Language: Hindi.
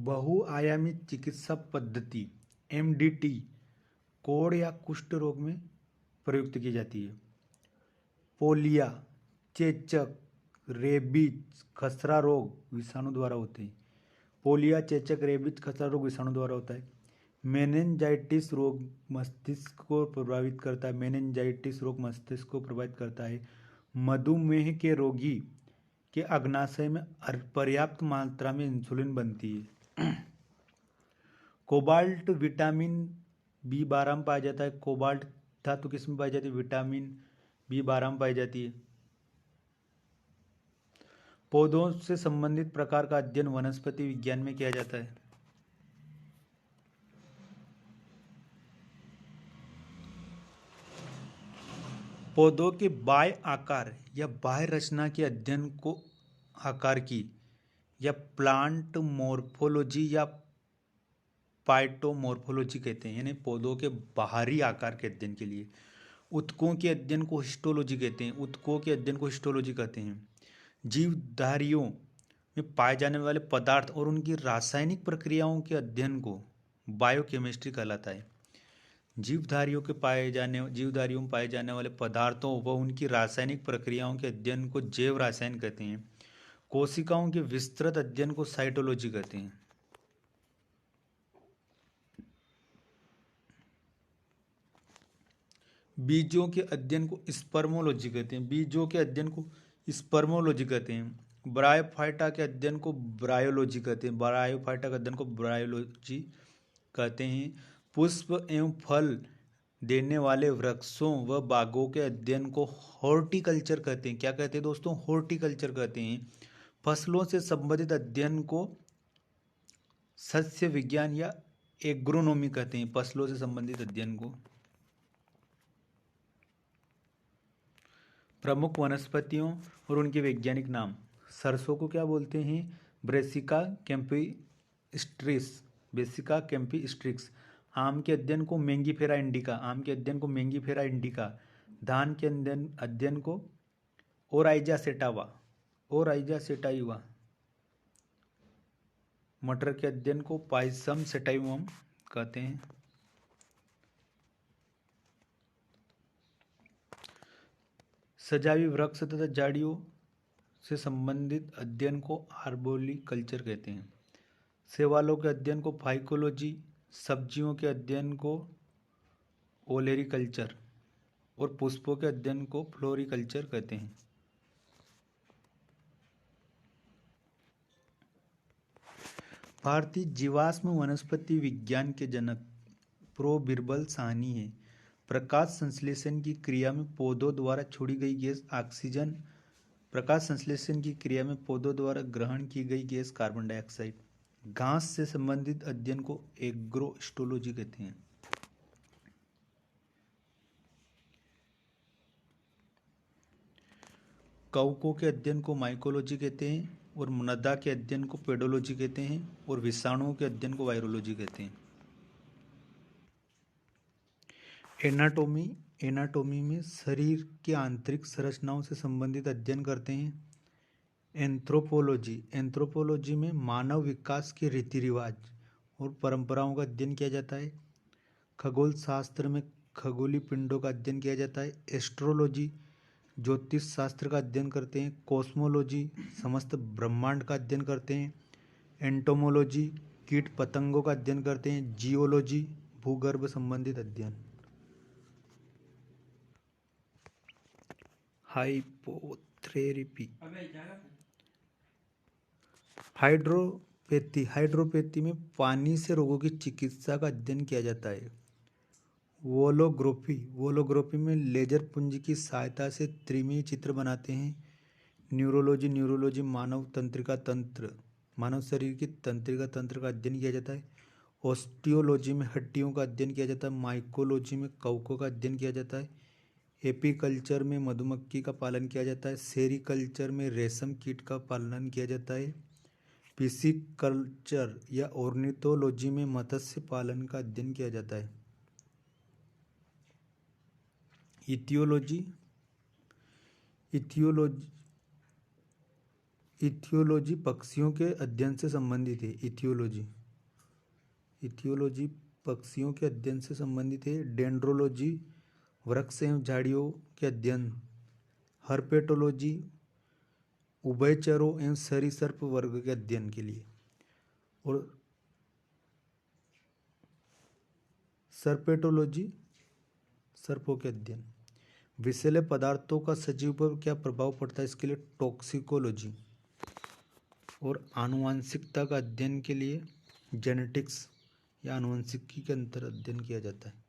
बहुआयामी चिकित्सा पद्धति MDT कोढ़ या कुष्ठ रोग में प्रयुक्त की जाती है। पोलिया, चेचक, रेबीज, खसरा रोग विषाणु द्वारा होते हैं। पोलिया, चेचक, रेबीज, खसरा रोग विषाणु द्वारा होता है। मेनिनजाइटिस रोग मस्तिष्क को प्रभावित करता है। मेनिनजाइटिस रोग मस्तिष्क को प्रभावित करता है। मधुमेह के रोगी के अग्नाशय में पर्याप्त मात्रा में इंसुलिन बनती है। कोबाल्ट विटामिन B12 में पाया जाता है। कोबाल्ट धातु किस में पाई जाती है? विटामिन B12 में पाई जाती है। पौधों से संबंधित प्रकार का अध्ययन वनस्पति विज्ञान में किया जाता है। पौधों के बाह्य आकार या बाह्य रचना के अध्ययन को आकार की या प्लांट मॉर्फोलॉजी या फाइटोमॉर्फोलॉजी कहते हैं, यानी पौधों के बाहरी आकार के अध्ययन के लिए। ऊतकों के अध्ययन को हिस्टोलॉजी कहते हैं। ऊतकों के अध्ययन को हिस्टोलॉजी कहते हैं। जीवधारियों में पाए जाने वाले पदार्थ और उनकी रासायनिक प्रक्रियाओं के अध्ययन को बायोकेमिस्ट्री कहलाता है। जीवधारियों में पाए जाने वाले पदार्थों व उनकी रासायनिक प्रक्रियाओं के अध्ययन को जैव रसायन कहते हैं। कोशिकाओं के विस्तृत अध्ययन को साइटोलॉजी कहते हैं। बीजों के अध्ययन को स्पर्मोलॉजी कहते हैं। बीजों के अध्ययन को स्पर्मोलॉजी कहते हैं। ब्रायोफाइटा के अध्ययन को ब्रायोलॉजी कहते हैं। ब्रायोफाइटा के अध्ययन को ब्रायोलॉजी कहते हैं। पुष्प एवं फल देने वाले वृक्षों व बागों के अध्ययन को हॉर्टिकल्चर कहते हैं। क्या कहते हैं दोस्तों? हॉर्टिकल्चर कहते हैं। फसलों से संबंधित अध्ययन को सस्य विज्ञान या एग्रोनॉमी कहते हैं। फसलों से संबंधित अध्ययन को। प्रमुख वनस्पतियों और उनके वैज्ञानिक नाम। सरसों को क्या बोलते हैं? ब्रेसिका कैम्पीस्ट्रिस। ब्रेसिका कैम्पीस्ट्रिक्स। आम के अध्ययन को मैंगीफेरा इंडिका। आम के अध्ययन को मैंगीफेरा इंडिका। धान के अध्ययन को ओराइजा सेटावा। Oryza sativa. मटर के अध्ययन को पाइसम सेटाइवम कहते हैं। सजावी वृक्ष तथा झाड़ियों से संबंधित अध्ययन को आर्बोरिकल्चर कहते हैं। शैवालों के अध्ययन को फाइकोलॉजी। सब्जियों के अध्ययन को ओलेरिकल्चर और पुष्पों के अध्ययन को फ्लोरिकल्चर कहते हैं। भारतीय जीवाश्म वनस्पति विज्ञान के जनक प्रो बिरबल साहनी है। प्रकाश संश्लेषण की क्रिया में पौधों द्वारा छोड़ी गई गैस ऑक्सीजन। प्रकाश संश्लेषण की क्रिया में पौधों द्वारा ग्रहण की गई गैस कार्बन डाइऑक्साइड। घास से संबंधित अध्ययन को एग्रोस्टोलॉजी कहते हैं। कवकों के अध्ययन को माइकोलॉजी कहते हैं और मृदा के अध्ययन को पेडोलॉजी कहते हैं और विषाणुओं के अध्ययन को वायरोलॉजी कहते हैं। एनाटॉमी में शरीर के आंतरिक संरचनाओं से संबंधित अध्ययन करते हैं। एंथ्रोपोलॉजी में मानव विकास के रीति रिवाज और परंपराओं का अध्ययन किया जाता है। खगोल शास्त्र में खगोलीय पिंडों का अध्ययन किया जाता है। एस्ट्रोलॉजी ज्योतिष शास्त्र का अध्ययन करते हैं। कॉस्मोलॉजी समस्त ब्रह्मांड का अध्ययन करते हैं। एंटोमोलॉजी कीट पतंगों का अध्ययन करते हैं। जियोलॉजी भूगर्भ संबंधित अध्ययन। हाइपोथेरेपी। हाइड्रोपैथी में पानी से रोगों की चिकित्सा का अध्ययन किया जाता है। वोलोग्राफी में लेजर पुंज की सहायता से त्रिमितीय चित्र बनाते हैं। न्यूरोलॉजी मानव शरीर की तंत्रिका तंत्र का अध्ययन किया जाता है। ऑस्टियोलॉजी में हड्डियों का अध्ययन किया जाता है। माइकोलॉजी में कवकों का अध्ययन किया जाता है। एपीकल्चर में मधुमक्खी का पालन किया जाता है। सेरीकल्चर में रेशम कीट का पालन किया जाता है। पिसिकल्चर या ऑर्निथोलॉजी में मत्स्य पालन का अध्ययन किया जाता है। इथियोलॉजी पक्षियों के अध्ययन से संबंधित है। इथियोलॉजी इथियोलॉजी पक्षियों के अध्ययन से संबंधित है। डेंड्रोलॉजी वृक्ष एवं झाड़ियों के अध्ययन। हर्पेटोलॉजी उभयचरों एवं सरीसृप वर्ग के अध्ययन के लिए। और सर्पेटोलॉजी सर्पों के अध्ययन। विषैले पदार्थों का सजीव पर क्या प्रभाव पड़ता है, इसके लिए टॉक्सिकोलॉजी। और आनुवांशिकता का अध्ययन के लिए जेनेटिक्स या आनुवंशिकी के अंतर अध्ययन किया जाता है।